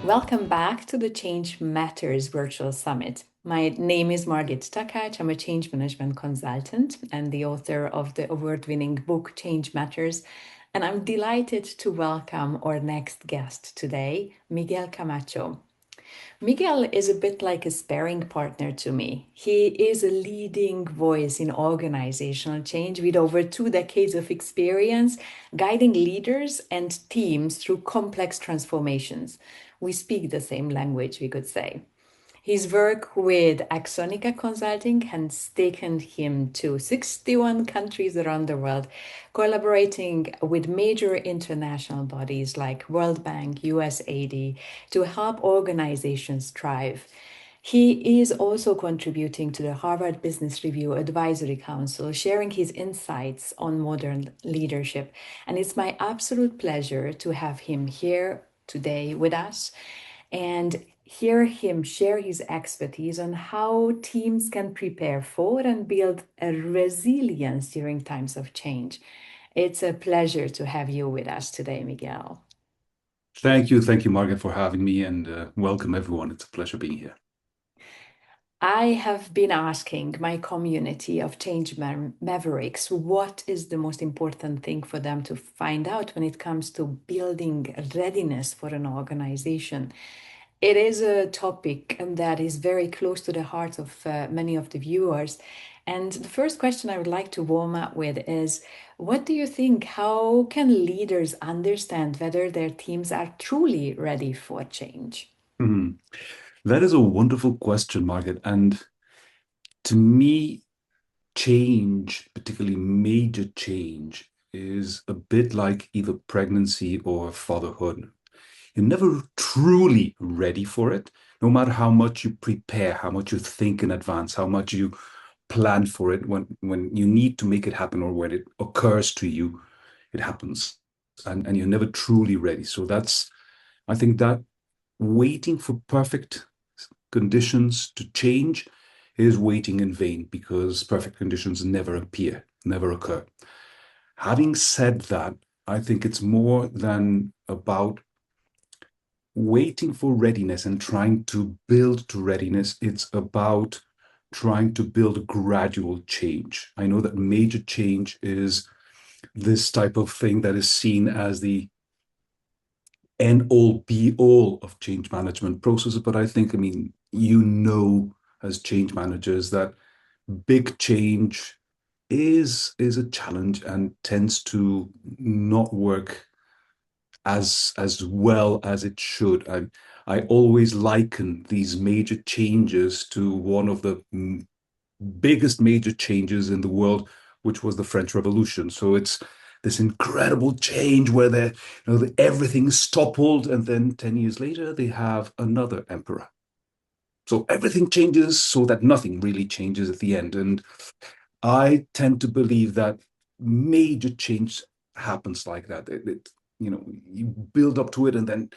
Welcome back to the Change Matters Virtual Summit. My name is Margit Takacs. I'm a change management consultant and the author of the award-winning book Change Matters. And I'm delighted to welcome our next guest today, Miguel Camacho. Miguel is a bit like a sparring partner to me. He is a leading voice in organizational change with over 2 decades of experience guiding leaders and teams through complex transformations. We speak the same language, we could say. His work with Axonica Consulting has taken him to 61 countries around the world, collaborating with major international bodies like World Bank, USAID to help organizations thrive. He is also contributing to the Harvard Business Review Advisory Council, sharing his insights on modern leadership. And it's my absolute pleasure to have him here today with us and hear him share his expertise on how teams can prepare for and build a resilience during times of change. It's a pleasure to have you with us today, Miguel. Thank you, Margaret, for having me, and welcome everyone. It's a pleasure being here. I have been asking my community of change mavericks what is the most important thing for them to find out when it comes to building readiness for an organization. It is a topic that is very close to the heart of many of the viewers. And the first question I would like to warm up with is, what do you think? How can leaders understand whether their teams are truly ready for change? Mhm. That is a wonderful question, Margaret. And to me, change, particularly major change, is a bit like either pregnancy or fatherhood. You're never truly ready for it, no matter how much you prepare, how much you think in advance, how much you plan for it. When you need to make it happen or when it occurs to you, it happens. And you're never truly ready. So I think that waiting for perfect conditions to change is waiting in vain because perfect conditions never appear, never occur. Having said that, I think it's more than about waiting for readiness and trying to build to readiness. It's about trying to build gradual change. I know that major change is this type of thing that is seen as the end all be all of change management processes. But I mean, as change managers that big change is a challenge and tends to not work as well as it should. I always liken these major changes to one of the biggest major changes in the world, which was the French Revolution. So it's this incredible change where everything is toppled, and then 10 years later, they have another emperor. So everything changes so that nothing really changes at the end. And I tend to believe that major change happens like that. You build up to it, and then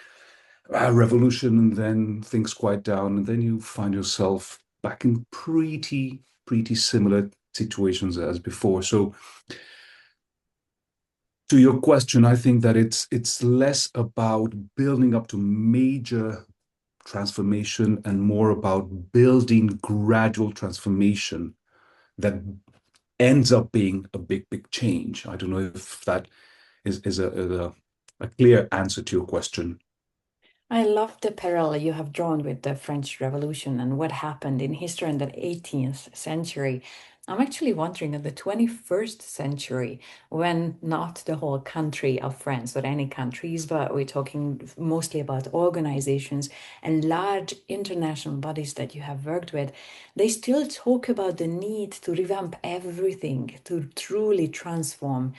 a revolution, and then things quiet down, and then you find yourself back in pretty similar situations as before. So to your question, I think that it's less about building up to major transformation and more about building gradual transformation that ends up being a big change. I don't know if that is a clear answer to your question. I love the parallel you have drawn with the French Revolution and what happened in history in the 18th century. I'm actually wondering in the 21st century, when not the whole country of France or any countries, but we're talking mostly about organizations and large international bodies that you have worked with, they still talk about the need to revamp everything, to truly transform.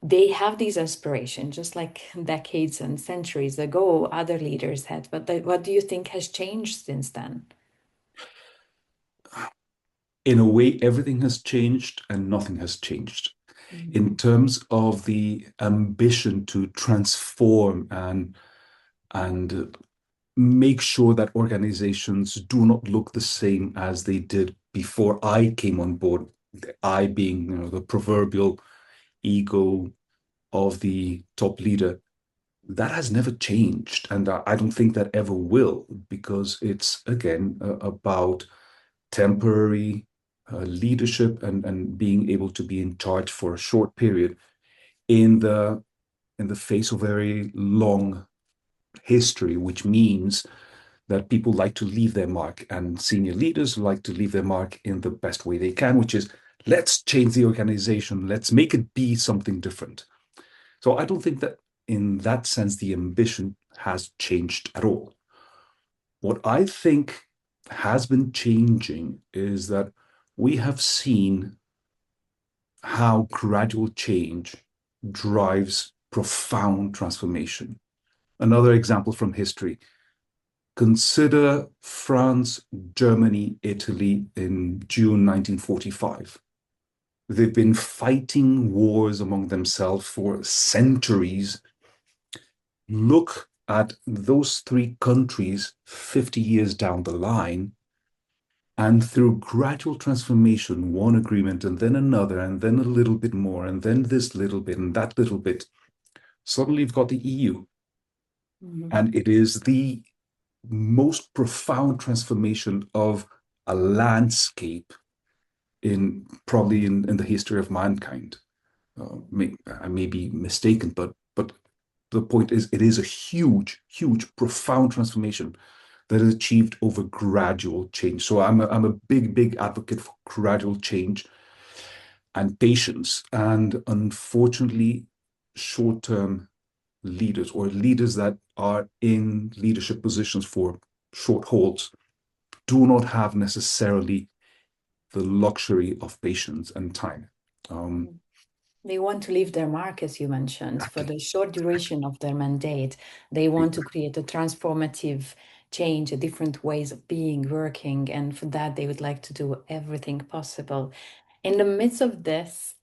They have these aspirations, just like decades and centuries ago, other leaders had. But what do you think has changed since then? In a way, everything has changed and nothing has changed. In Mhm. terms of the ambition to transform and make sure that organizations do not look the same as they did before I came on board, the I being, the proverbial ego of the top leader. that has never changed. And I don't think that ever will, because it's, again, about temporary leadership and being able to be in charge for a short period in the face of very long history, which means that people like to leave their mark, and senior leaders like to leave their mark in the best way they can, which is let's change the organization, let's make it be something different. So I don't think that in that sense the ambition has changed at all. What I think has been changing is that we have seen how gradual change drives profound transformation. Another example from history: consider France, Germany, Italy in June 1945. They've been fighting wars among themselves for centuries. Look at those three countries 50 years down the line, and through gradual transformation, one agreement and then another, and then a little bit more, and then this little bit and that little bit, suddenly you've got the EU. Mhm. And it is the most profound transformation of a landscape in probably in the history of mankind. I may be mistaken, but the point is, it is a huge, huge, profound transformation that is achieved over gradual change. So I'm a big, big advocate for gradual change and patience. And unfortunately, short-term leaders or leaders that are in leadership positions for short holds do not have necessarily the luxury of patience and time. Um, They want to leave their mark, as you mentioned, for exactly, the short exactly, duration of their mandate. They want to exactly. create a transformative change, a different ways of being, working, and for that they would like to do everything possible. In the midst of this,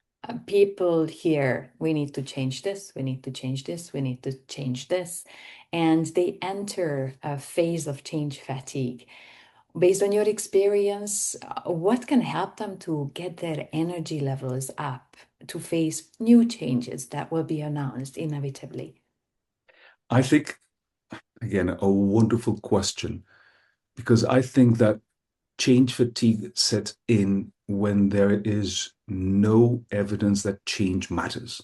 people here, we need to change this, we need to change this, we need to change this, and they enter a phase of change fatigue. Based on your experience, what can help them to get their energy levels up to face new changes that will be announced inevitably? I think, again, a wonderful question, because I think that change fatigue sets in when there is no evidence that change matters.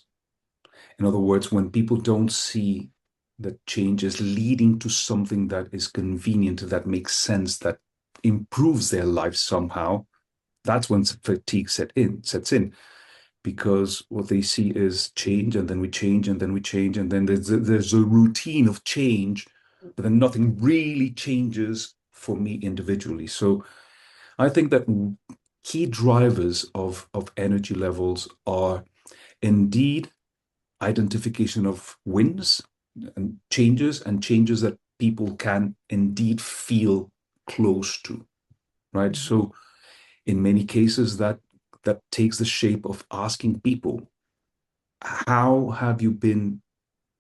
In other words, when people don't see that change is leading to something that is convenient, that makes sense, that improves their life somehow, that's when fatigue sets in, because what they see is change, and then we change, and then we change, and then there's a routine of change, but then nothing really changes for me individually. So I think that key drivers of energy levels are indeed identification of wins and changes that people can indeed feel close to, right? Mhm. So in many cases that takes the shape of asking people, how have you been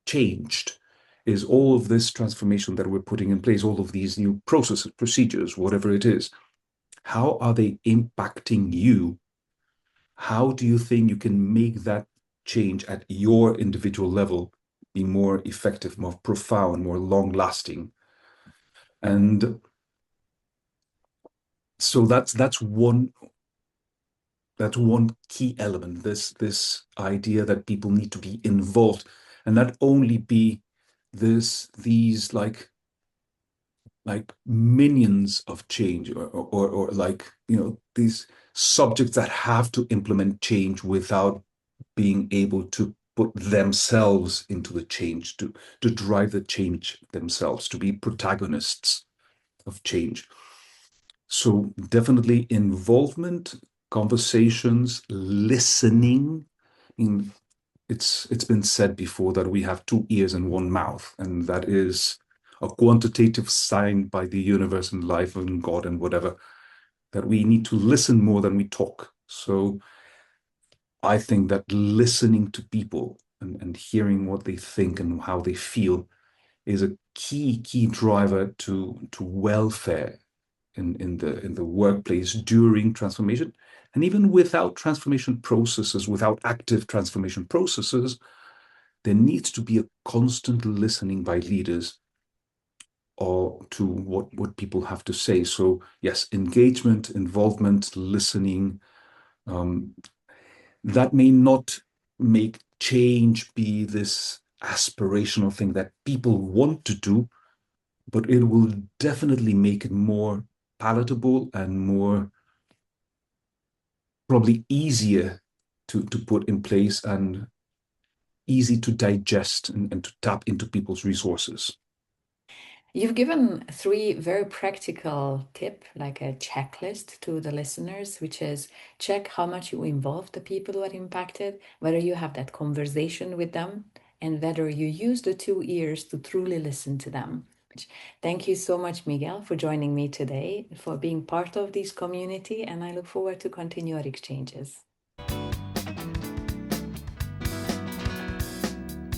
changed? Is all of this transformation that we're putting in place, all of these new processes, procedures, whatever it is, how are they impacting you? How do you think you can make that change at your individual level be more effective, more profound, more long lasting? And so that's one key element, this idea that people need to be involved, and not only be these like minions of change, or like, these subjects that have to implement change without being able to put themselves into the change, to drive the change themselves, to be protagonists of change. So definitely involvement, conversations, listening. I mean, it's been said before that we have two ears and one mouth, and that is a quantitative sign by the universe and life and God and whatever, that we need to listen more than we talk. So I think that listening to people and hearing what they think and how they feel is a key driver to welfare in the workplace during transformation, and even without transformation processes, without active transformation processes. there needs to be a constant listening by leaders or to what people have to say. So yes, engagement, involvement, listening, um, that may not make change be this aspirational thing that people want to do, but it will definitely make it more palatable and more probably easier to put in place and easy to digest and to tap into people's resources. You've given three very practical tip, like a checklist to the listeners, which is check how much you involve the people who are impacted, whether you have that conversation with them, and whether you use the two ears to truly listen to them. Thank you so much, Miguel, for joining me today, for being part of this community, and I look forward to continue our exchanges.